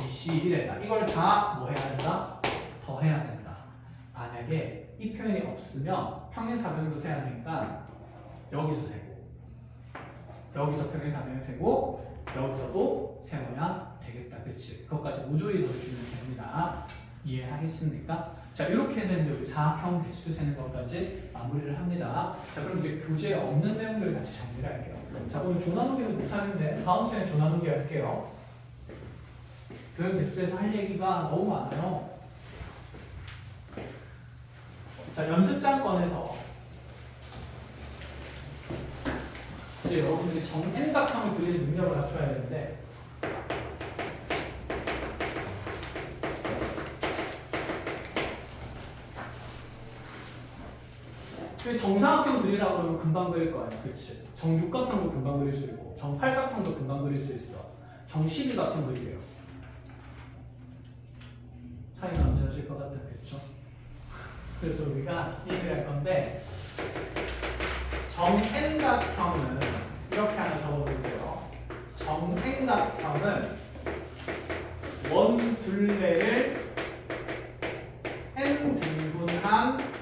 BC 이랬다. 이걸 다 뭐 해야 된다? 더 해야 된다. 만약에 이 표현이 없으면 평행사변도 세야 되니까 여기서 세고 여기서 평행사변을 세고 여기서도 세워야 되겠다. 그치? 그것까지 모조리 더해주면 됩니다. 이해하겠습니까? 자, 이렇게 해서 이제 우리 사각형 개수 세는 것까지 마무리를 합니다. 자, 그럼 이제 교재에 없는 내용들을 같이 정리를 할게요. 자, 오늘 조나누기는 못하는데 다음 시간에 조나누기 할게요. 교양 개수에서 할 얘기가 너무 많아요. 자, 연습장 꺼내서 이제 여러분들이 정행각형을 그리는 능력을 갖춰야 되는데 정사각형 그리라고 그러면 금방 그릴 거 아니야, 그치? 정육각형도 금방 그릴 수 있고 정팔각형도 금방 그릴 수 있어. 정십이각형 그릴게요. 차이가 안 나실 것 같다, 그렇죠? 그래서 우리가 얘기를 할 건데 정행각형은 이렇게 하나 적어볼게요. 정행각형은 원 둘레를 n 등분한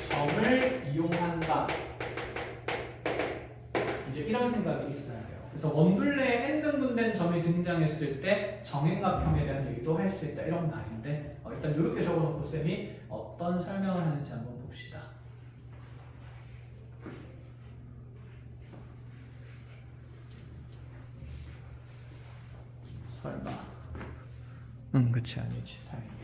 점을 이용한다. 이제 이런 생각이 있어야 돼요. 그래서 원둘레에 n 등분된 점이 등장했을 때 정행각형에 대한 얘기도 할 수 있다. 이런 말인데 일단 이렇게 적어놓고 쌤이 어떤 설명을 하는지 한번 봅시다. 설마. 그치 아니지. 다행이야.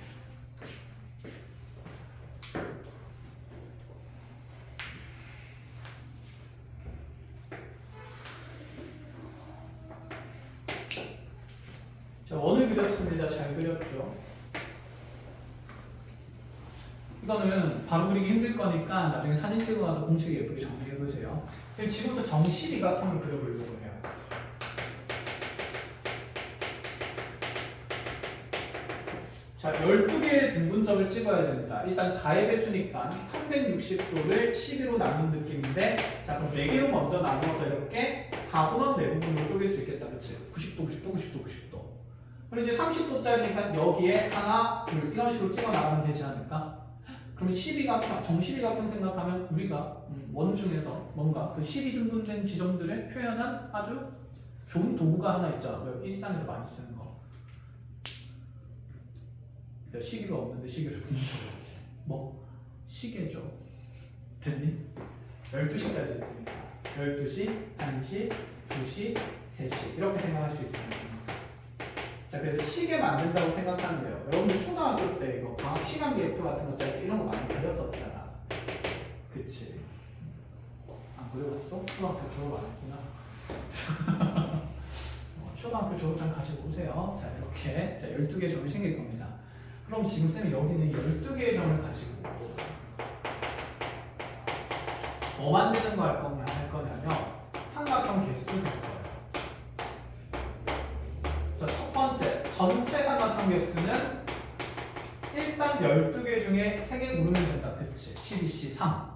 자, 원을 그렸습니다. 잘 그렸죠? 이거는 바로 그리기 힘들 거니까 나중에 사진 찍어 와서 공책에 예쁘게 정리해 보세요. 지금부터 정십이각형을 그려보려고 해요. 자, 12개의 등분점을 찍어야 됩니다. 일단 4의 배수니까 360도를 12로 나눈 느낌인데, 자, 그럼 4개로 먼저 나누어서 이렇게 4분원 4부분으로 쪼갤 수 있겠다. 그치? 90도, 90도, 90도, 90도. 그럼 이제 30도짜리니까 여기에 하나, 둘, 이런 식으로 찍어 나가면 되지 않을까? 그러면 12각형, 정십이각형 생각하면 우리가 원 중에서 뭔가 그 12등분된 지점들을 표현한 아주 좋은 도구가 하나 있죠. 일상에서 많이 쓰는 거. 시계가 없는데 시계를 붙여야지. 뭐? 시계죠. 됐니? 12시까지 있으니까 12시, 1시, 2시, 3시 이렇게 생각할 수 있습니다. 자, 그래서 시계 만든다고 생각하는데요. 여러분들 초등학교 때 이거 과학 시간계표 같은 거 짤 때 이런 거 많이 그렸었잖아. 그치? 안 그려봤어? 초등학교 졸업 안 했구나. 초등학교 졸업장 가지고 오세요. 자, 이렇게. 자, 12개 점이 생길 겁니다. 그럼 지금 쌤이 여기는 12개의 점을 가지고 뭐 만드는 거 할 거냐면 삼각형 개수 될 거예요. 자, 첫 번째 전체 삼각형 개수는 일단 12개 중에 3개 고르면 된다. 그치? 12C 3.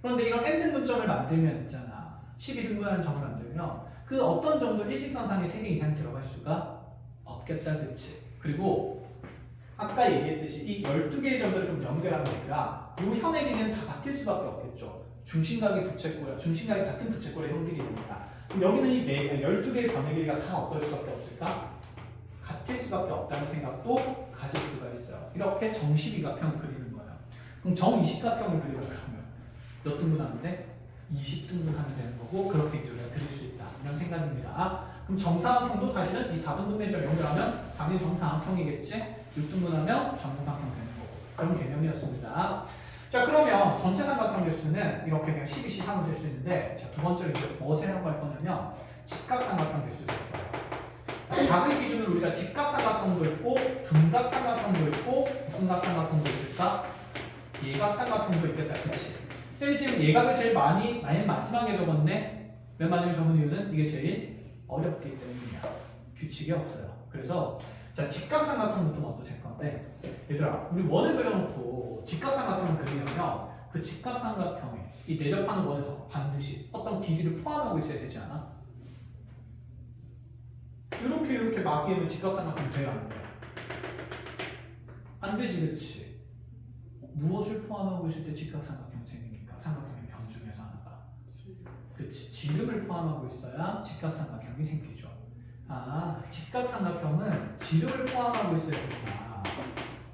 그런데 이런 n등분점을 만들면 있잖아. 12등분하는 점을 만들면 그 어떤 점도 일직선상에 3개 이상 들어갈 수가 없겠다. 그치? 그리고 아까 얘기했듯이 이 12개의 점들을 좀 연결하면 아니라 이 현의 길이는 다 같을 수밖에 없겠죠. 중심각이 부채꼴이야. 중심각이 같은 부채꼴의 현 길이 됩니다. 그럼 여기는 이 12개의 변의 길이가 다 어떨 수밖에 없을까? 같을 수밖에 없다는 생각도 가질 수가 있어요. 이렇게 정십이각형을 그리는 거예요. 그럼 정이십각형을 그리려고 하면 몇 등분하는데? 20등분하면 되는 거고, 그렇게 이제 우리가 그릴 수 있다. 이런 생각입니다. 그럼 정사각형도 사실은 이 4등분된 점 연결하면 당연히 정사각형이겠지? 6등분하면 정육각형 되는 거고, 그런 개념이었습니다. 자, 그러면 전체 삼각형 개수는 이렇게 그냥 12C 3을 셀 수 있는데, 자, 두 번째로 이제 뭐 세라고 할 거냐면 직각삼각형 개수를 할 거예요. 자, 각을 기준으로 우리가 직각삼각형도 있고 둔각삼각형도 있고 복순각삼각형도 있을까? 예각삼각형도 있겠다. 그렇지? 쌤이 지금 예각을 제일 많이 맨 마지막에 적었네. 맨 마지막에 적은 이유는 이게 제일 어렵기 때문이야. 규칙이 없어요. 그래서 자, 직각삼각형부터 먼저 잴 건데, 얘들아, 우리 원을 그려놓고 직각삼각형을 그리려면 그 직각삼각형에 이 내접하는 원에서 반드시 어떤 길이를 포함하고 있어야 되지 않아? 이렇게 마귀면 직각삼각형 돼요, 안 돼요? 안 되지, 그치? 무엇을 포함하고 있을 때 직각삼각형 생깁니까? 삼각형의 변 중에서 하나가. 그치, 지름을 포함하고 있어야 직각삼각형이 생기죠. 아, 직각삼각형은 지름을 포함하고 있어야 된다.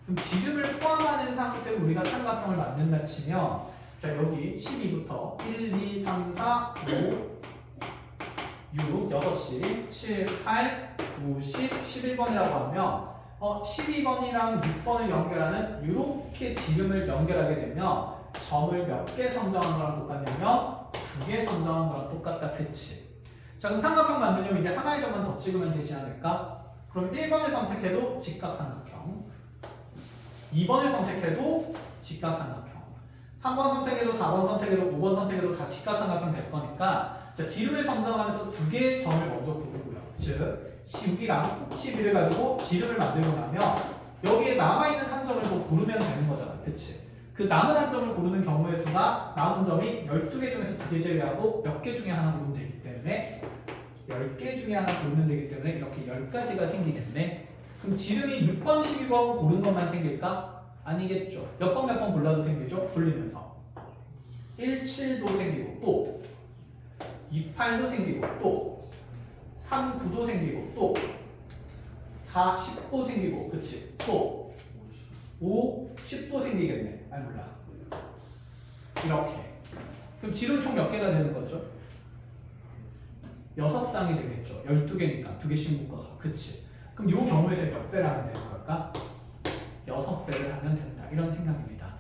그럼 지름을 포함하는 상태로 우리가 삼각형을 만든다 치면, 자, 여기 12부터 1, 2, 3, 4, 5, 6, 6시, 7, 8, 9, 10, 11번이라고 하면 12번이랑 6번을 연결하는 이렇게 지름을 연결하게 되면 점을 몇 개 선정한 거랑 똑같냐면 2개 선정한 거랑 똑같다. 그치? 자, 그럼 삼각형 만들려면 이제 하나의 점만 더 찍으면 되지 않을까? 그럼 1번을 선택해도 직각삼각형, 2번을 선택해도 직각삼각형, 3번 선택해도 4번 선택해도 5번 선택해도 다 직각삼각형 될 거니까, 자, 지름을 선정하면서 2개의 점을 먼저 고르고요. 즉 16이랑 11을 가지고 지름을 만들고 나면 여기에 남아있는 한 점을 더 고르면 되는 거잖아. 그치? 그 남은 한 점을 고르는 경우의 수가 남은 점이 12개 중에서 2개 제외하고 몇 개 중에 하나 고르면 되기 때문에 10개 중에 하나 고르면 되기 때문에 이렇게 10가지가 생기겠네. 그럼 지름이 6번, 12번 고른 것만 생길까? 아니겠죠. 몇 번 골라도 생기죠? 돌리면서 17도 생기고 또 28도 생기고 또 39도 생기고 또 40도 생기고 그치? 또 10도 생기겠네. 아니 몰라. 이렇게. 그럼 지름 총 몇 개가 되는 거죠? 6쌍이 되겠죠. 12개니까 2개씩 묶어서. 그치? 그럼 이 경우에서 몇 배를 하면 되는 걸까? 6배를 하면 된다. 이런 생각입니다.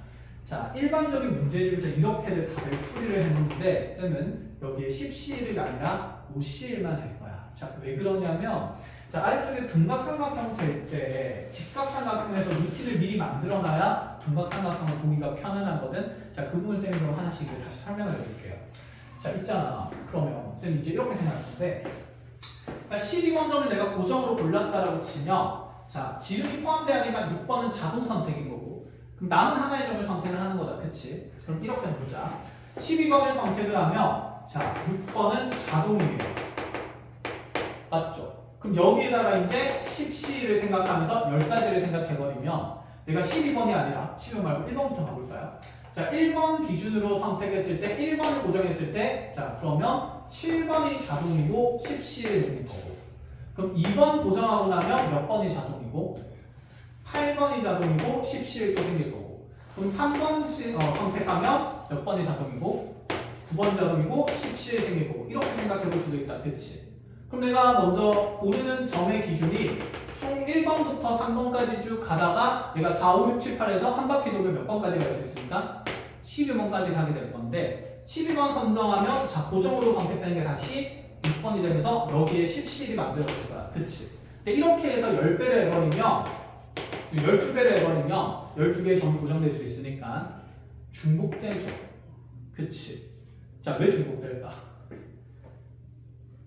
자, 일반적인 문제집에서 이렇게들 답을 풀이를 했는데 쌤은 여기에 10C를 아니라 5C만 할 거야. 자, 왜 그러냐면 자, 아래쪽에 둔각삼각형 셀 때 직각삼각형에서 루틴을 미리 만들어놔야 둔각삼각형을 보기가 편안하거든. 자, 그 부분 쌤이 그럼 하나씩 다시 설명을 해드릴게요. 자, 있잖아. 그러면 쌤이 이제 이렇게 생각하는데 12번 점을 내가 고정으로 골랐다라고 치면 자, 지름이 포함되어야 되니까 6번은 자동 선택인 거고 그럼 남은 하나의 점을 선택을 하는 거다. 그치? 그럼 이렇게 보자. 12번을 선택을 하면 자, 6번은 자동이에요. 맞죠? 그럼 여기에다가 이제 10C를 생각하면서 10가지를 생각해버리면 내가 12번이 아니라 12번 말고 1번부터 가볼까요? 자, 1번 기준으로 선택했을 때 1번을 고정했을 때 자, 그러면 7번이 자동이고 10C를 생긴 거고 그럼 2번 고정하고 나면 몇 번이 자동이고 8번이 자동이고 10C를 또 생길 거고 그럼 3번 선택하면 몇 번이 자동이고 9번이 자동이고 10C를 생길 거고 이렇게 생각해 볼 수도 있다. 그치? 그럼 내가 먼저 고르는 점의 기준이 총 1번부터 3번까지 쭉 가다가 내가 4, 5, 6, 7, 8에서 한 바퀴 돌면 몇 번까지 갈 수 있습니까? 12번까지 가게 될 건데 12번 선정하면 자 고정으로 선택되는 게 다시 6번이 되면서 여기에 10C를 만들어질 거야. 그치? 근데 이렇게 해서 10배를 해버리면 12배를 해버리면 12개의 점이 고정될 수 있으니까 중복되죠. 그치? 자, 왜 중복될까?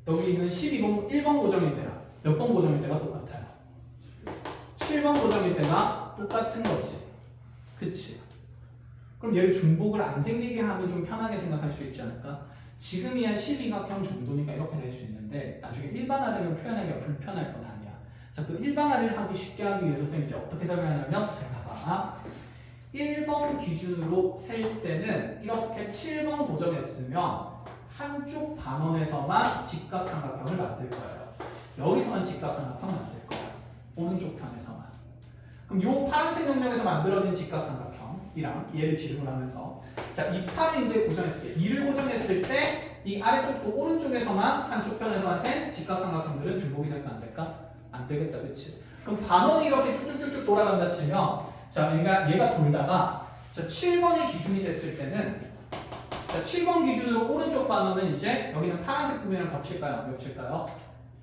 여기 있는 12번, 1번 고정일 때랑 몇 번 고정일 때가 똑같아요. 7번 고정일 때가 똑같은 거지. 그치? 그럼 얘를 중복을 안 생기게 하면 좀 편하게 생각할 수 있지 않을까? 지금이야 12각형 정도니까 이렇게 될 수 있는데 나중에 일반화되면 표현하기가 불편할 건 아니야. 그래서 그 일반화를 하기 쉽게 하기 위해서 선생님이 이제 어떻게 설명하냐면 잘 봐봐. 1번 기준으로 셀 때는 이렇게 7번 고정했으면 한쪽 반원에서만 직각삼각형을 만들 거예요. 여기서만 직각삼각형 만들 거예요. 오른쪽 편에서만. 그럼 요 파란색 영역에서 만들어진 직각삼각형이랑 얘를 지름을 하면서 자, 이 팔을 이제 고정했을 때 2를 고정했을 때 이 아래쪽도 오른쪽에서만 한쪽 편에서만 센 직각삼각형들은 중복이 될까 안 될까? 안 되겠다. 그치? 그럼 반원이 이렇게 쭉쭉쭉쭉 돌아간다 치면 자, 그러니까 얘가 돌다가 자, 7번이 기준이 됐을 때는 자, 7번 기준으로 오른쪽 반원은 이제 여기는 파란색 부분이랑 겹칠까요? 안 겹칠까요?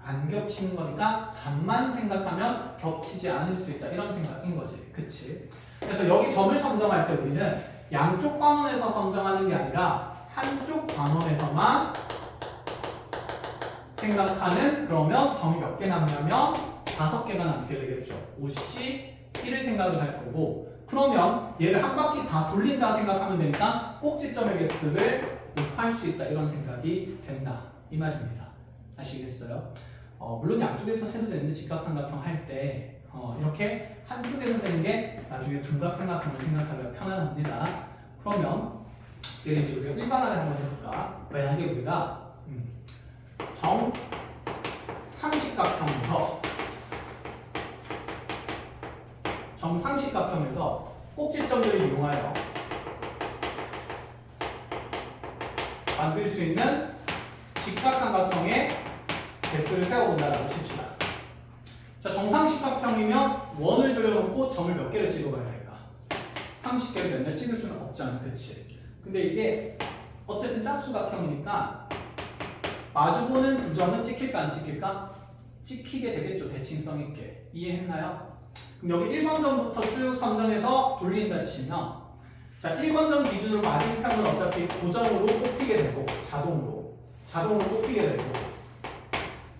안 겹치는 거니까 반만 생각하면 겹치지 않을 수 있다. 이런 생각인 거지. 그치? 그래서 여기 점을 선정할 때 우리는 양쪽 반원에서 선정하는 게 아니라 한쪽 반원에서만 생각하는 그러면 점이 몇 개 남냐면 5개가 남게 되겠죠. 5C 1을 생각을 할 거고 그러면 얘를 한 바퀴 다 돌린다 생각하면 되니까 꼭지점의 개수를 곱할 수 있다. 이런 생각이 된다. 이 말입니다. 아시겠어요? 물론 양쪽에서 세도 되는데 직각삼각형 할 때 이렇게 한쪽에서 세는 게 나중에 둔각삼각형을 생각하기가 편안합니다. 그러면 예를 들어 우리가 일반화를 한번 해볼까? 만약에 우리가 정삼식각형에서 꼭지점들을 이용하여 만들 수 있는 직각삼각형의 개수를 세워본다라고 칩시다. 자, 정상식각형이면 원을 그려놓고 점을 몇 개를 찍어봐야 할까? 30개를 맨날 찍을 수는 없잖아, 그치? 근데 이게 어쨌든 짝수각형이니까 마주보는 두 점은 찍힐까 안 찍힐까? 찍히게 되겠죠, 대칭성 있게. 이해했나요? 그럼 여기 1번 점부터 쭉 선정해서 돌린다 치면 자, 1번 점 기준으로 맞은편은 어차피 고정으로 뽑히게 되고 자동으로 뽑히게 되고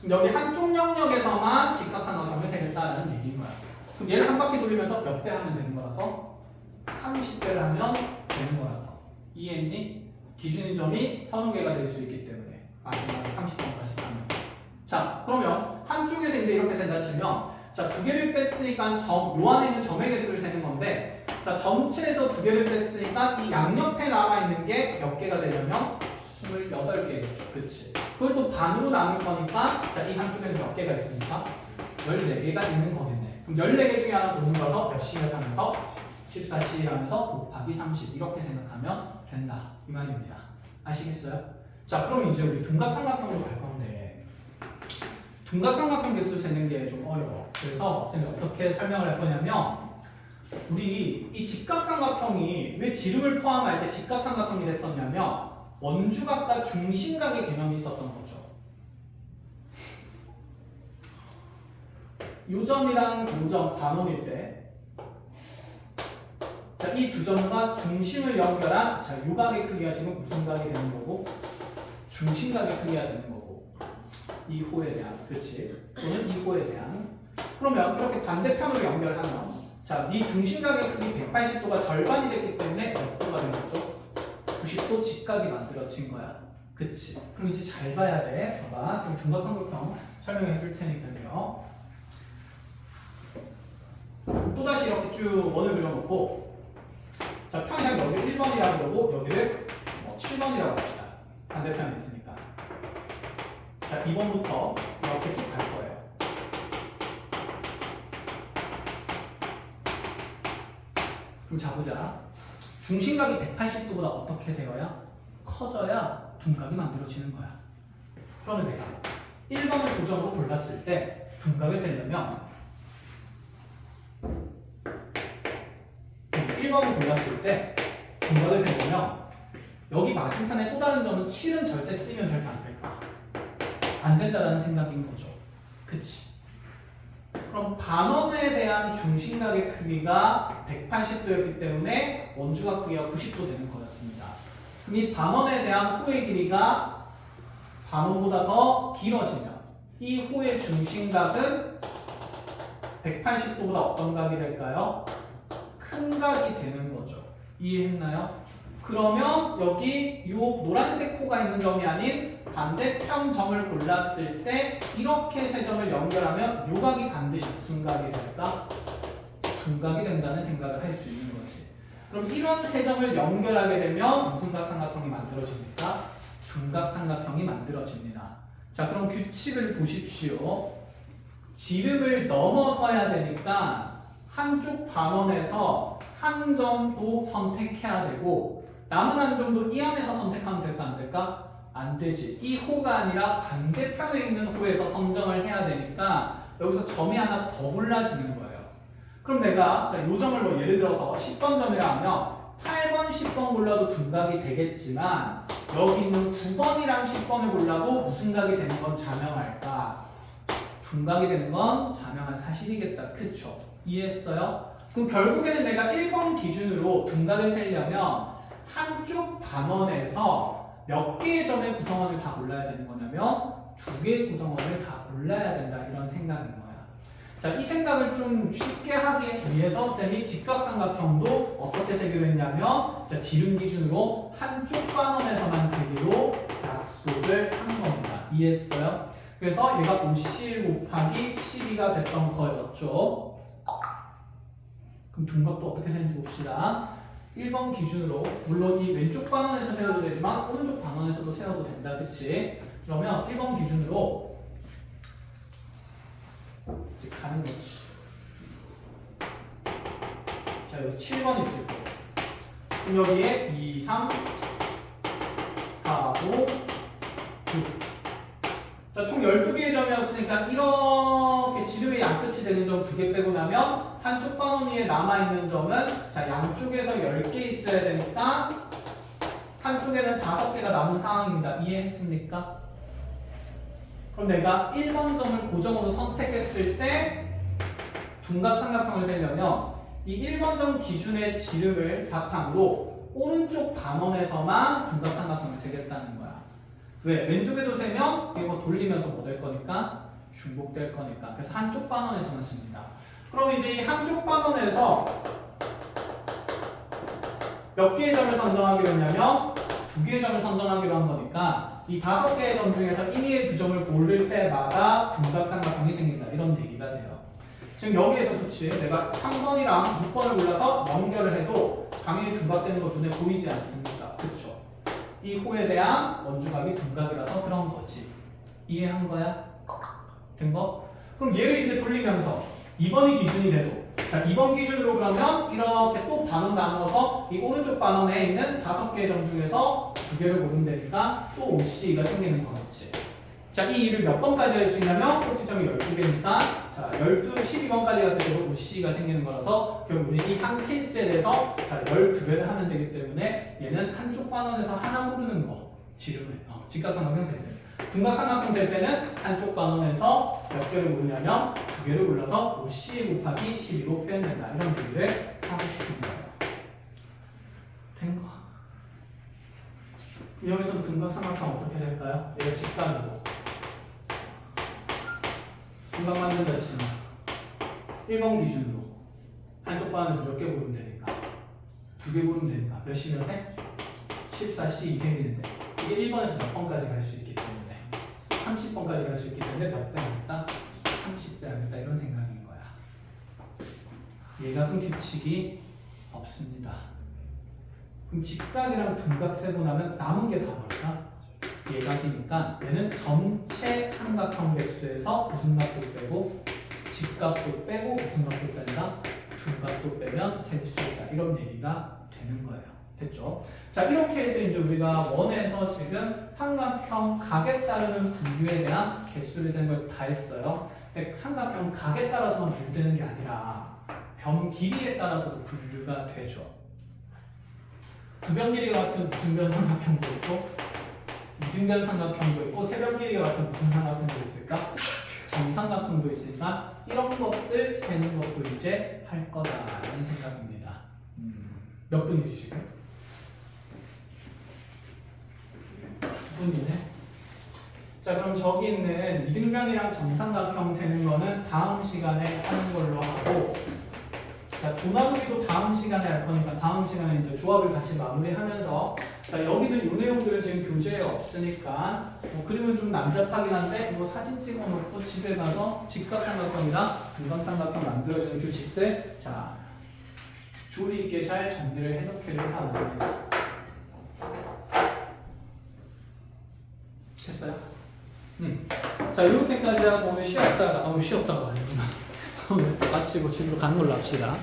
여기 한쪽 영역에서만 직각삼각형을 세겠다는 얘기인 거야. 그럼 얘를 한 바퀴 돌리면서 몇 배 하면 되는 거라서 30배를 하면 되는 거라서 이해했니? 기준인 점이 서너 개가 될 수 있기 때문에 마지막에 30번까지 하면 자, 그러면 한쪽에서 이제 이렇게 센다 치면 자, 두 개를 뺐으니까 요 안에 있는 점의 개수를 세는 건데 자, 전체에서 두 개를 뺐으니까 이 양옆에 남아있는 게 몇 개가 되려면 28개겠죠. 그치? 그걸 또 반으로 나눌 거니까 자, 이 한쪽에는 몇 개가 있습니까? 14개가 있는 거겠네. 그럼 14개 중에 하나 고른 거서 몇씩을 하면서 14씩 하면서 곱하기 30 이렇게 생각하면 된다. 이 말입니다. 아시겠어요? 자, 그럼 이제 우리 둔각삼각형으로 갈 건데 둔각삼각형 개수 세는 게 좀 어려워. 그래서 선생님이 어떻게 설명을 할 거냐면 우리 이 직각삼각형이 왜 지름을 포함할 때 직각삼각형이 됐었냐면 원주각과 중심각의 개념이 있었던 거죠. 요 점이랑 요 점 반원일 때 자, 이 두 점과 중심을 연결한 자, 요 각의 크기가 지금 무슨 각이 되는 거고 중심각의 크기가 되는 거고 이 호에 대한 그치? 또는 이 호에 대한 그러면 이렇게 반대편으로 연결하면 자, 네 중심각의 크기 180도가 절반이 됐기 때문에 몇 도가 된 거죠? 90도 직각이 만들어진 거야. 그치? 그럼 이제 잘 봐야 돼. 봐봐. 지금 둔각삼각형 설명해 줄 테니까요. 또다시 이렇게 쭉 원을 그려놓고 자, 평양 여기를 1번이라고 그러고 여기를 7번이라고 합시다. 반대편에 있으니까. 자, 2번부터 이렇게 쭉 갈 거예요. 그럼 자 보자. 중심각이 180도보다 어떻게 되어야 커져야 둔각이 만들어지는 거야. 그러면 내가 1번을 고정으로 골랐을 때 둔각을 세려면 1번을 골랐을 때 둔각을 세려면 여기 맞은편에 또 다른 점은 7은 절대 쓰면 될까 안 될까? 안 된다는 생각인 거죠. 그치? 그럼 반원에 대한 중심각의 크기가 180도였기 때문에 원주각 크기가 90도 되는 거였습니다. 그럼 이 반원에 대한 호의 길이가 반원보다 더 길어지면 이 호의 중심각은 180도보다 어떤 각이 될까요? 큰 각이 되는 거죠. 이해했나요? 그러면 여기 이 노란색 호가 있는 점이 아닌 반대편 점을 골랐을 때 이렇게 세 점을 연결하면 요 각이 반드시 무슨 각이 될까? 둔각이 된다는 생각을 할 수 있는 거지. 그럼 이런 세 점을 연결하게 되면 무슨 각삼각형이 만들어집니까? 둔각삼각형이 만들어집니다. 자, 그럼 규칙을 보십시오. 지름을 넘어서야 되니까 한쪽 반원에서 한 점도 선택해야 되고 남은 한 점도 이 안에서 선택하면 될까 안 될까? 안 되지. 이 호가 아니라 반대편에 있는 호에서 선정을 해야 되니까 여기서 점이 하나 더 골라지는 거예요. 그럼 내가 자, 요 점을 뭐 예를 들어서 10번 점이라 하면 8번, 10번 골라도 둔각이 되겠지만 여기 있는 9번이랑 10번을 골라도 무슨 각이 되는 건 자명할까? 둔각이 되는 건 자명한 사실이겠다. 그쵸? 이해했어요? 그럼 결국에는 내가 1번 기준으로 둔각을 세려면 한쪽 반원에서 몇 개의 점의 구성원을 다 골라야 되는 거냐면 2개의 구성원을 다 골라야 된다 이런 생각인 거야. 자, 이 생각을 좀 쉽게 하기 위해서 쌤이 직각삼각형도 어떻게 세기로 했냐면 자, 지름 기준으로 한쪽 반원에서만 세기로 약속을 한 겁니다. 이해했어요? 그래서 얘가 51 곱하기 12가 됐던 거였죠. 그럼 둔각도 어떻게 되는지 봅시다. 1번 기준으로 물론 이 왼쪽 반원에서 세워도 되지만 오른쪽 반원에서도 세워도 된다. 그치? 그러면 1번 기준으로 이제 가는 거지. 자, 여기 7번 있을 거고 그럼 여기에 2, 3, 4, 5, 6 자, 총 12개의 점이었으니까 이렇게 지름의 양끝이 되는 점 2개 빼고 나면 한쪽 반원 위에 남아있는 점은 자, 양쪽에서 10개 있어야 되니까 한쪽에는 5개가 남은 상황입니다. 이해했습니까? 그럼 내가 1번 점을 고점으로 선택했을 때 둔각 삼각형을 세려면 이 1번 점 기준의 지름을 바탕으로 오른쪽 반원에서만 둔각 삼각형을 세겠다는 거야. 왜? 왼쪽에도 세면 이거 돌리면서 뭐 될 거니까? 중복될 거니까. 그래서 한쪽 반원에서만 씁니다. 그럼 이제 이 한쪽 반원에서 몇 개의 점을 선정하기로 했냐면 2개의 점을 선정하기로 한 거니까 이 5개의 점 중에서 1위의 2점을 고를 때마다 둔각삼각형이 생긴다. 이런 얘기가 돼요. 지금 여기에서 그치 내가 3번이랑 6번을 골라서 연결을 해도 당연히 둔각되는 거 눈에 보이지 않습니다. 그쵸? 이 호에 대한 원주각이 둔각이라서 그런 거지. 이해한 거야? 된 거? 그럼 얘를 이제 돌리면서 2번이 기준이 돼도 자 2번 기준으로 그러면 이렇게 또 반원 나눠서 이 오른쪽 반원에 있는 5개의 점 중에서 2개를 고르면 되니까 또 OC가 생기는 거겠지. 자, 이 일을 몇 번까지 할 수 있냐면 꼭지점이 12개니까 자 12번까지 갔을 때도 OC가 생기는 거라서 결국 우리 이 한 케이스에 대해서 자 12개를 하면 되기 때문에 얘는 한쪽 반원에서 하나 고르는 거 지름을 직각삼각형 될 때. 둔각삼각형 될 때는 한쪽 반원에서 몇 개를 고르냐면 2개를 골라서 OC 곱하기 12로 표현된다. 이런 얘기를 하고 싶은 거예요. 된 거. 여기서 둔각삼각형 어떻게 될까요? 얘가 직각이고 둔각 만든다 치면 1번 기준으로 한쪽 반원에서 몇 개 고르면 되니까 2개 고르면 되니까 몇 시면 돼? 14C 생기는데 이게 1번에서 몇 번까지 갈 수 있기 때문에 30번까지 갈 수 있기 때문에 몇 배 하겠다? 30배 하겠다 이런 생각인 거야. 얘가 그럼 규칙이 없습니다. 그럼 직각이랑 둔각 세고 나면 남은 게 다 뭘까? 얘각이니까 얘는 전체 삼각형 개수에서 무슨 각도 빼고 직각도 빼고 무슨 각도 뺀다? 둔각도 빼면 셀 수 있다. 이런 얘기가 되는 거예요. 됐죠? 자, 이렇게 해서 이제 우리가 원에서 지금 삼각형 각에 따르는 분류에 대한 개수를 세는 걸 다 했어요. 근데 삼각형 각에 따라서만 분류되는 게 아니라 변 길이에 따라서도 분류가 되죠. 두변 길이가 같은 무등변 삼각형도 있고 이등변 삼각형도 있고 세변 길이가 같은 무슨 삼각형도 있을까? 정삼각형도 있으니까 이런 것들 세는 것도 이제 할 거다라는 생각입니다. 몇 분이지 지금? 분이네. 자, 그럼 저기 있는 이등변이랑 정삼각형 세는 거는 다음 시간에 하는 걸로 하고, 자, 조나누기도 다음 시간에 할 거니까 다음 시간에 이제 조합을 같이 마무리하면서, 자, 여기는 이 내용들은 지금 교재에 없으니까 그림은 좀 난잡하긴 한데 이거 사진 찍어놓고 집에 가서 직각삼각형이나 중간삼각형 만들어지는 규칙들 자 조리 있게 잘 정리를 해놓기를 바랍니다. 됐어요? 자, 이렇게까지 하고 오늘 쉬었다가 아니구나. 오늘 마치고 집으로 가는 걸로 합시다.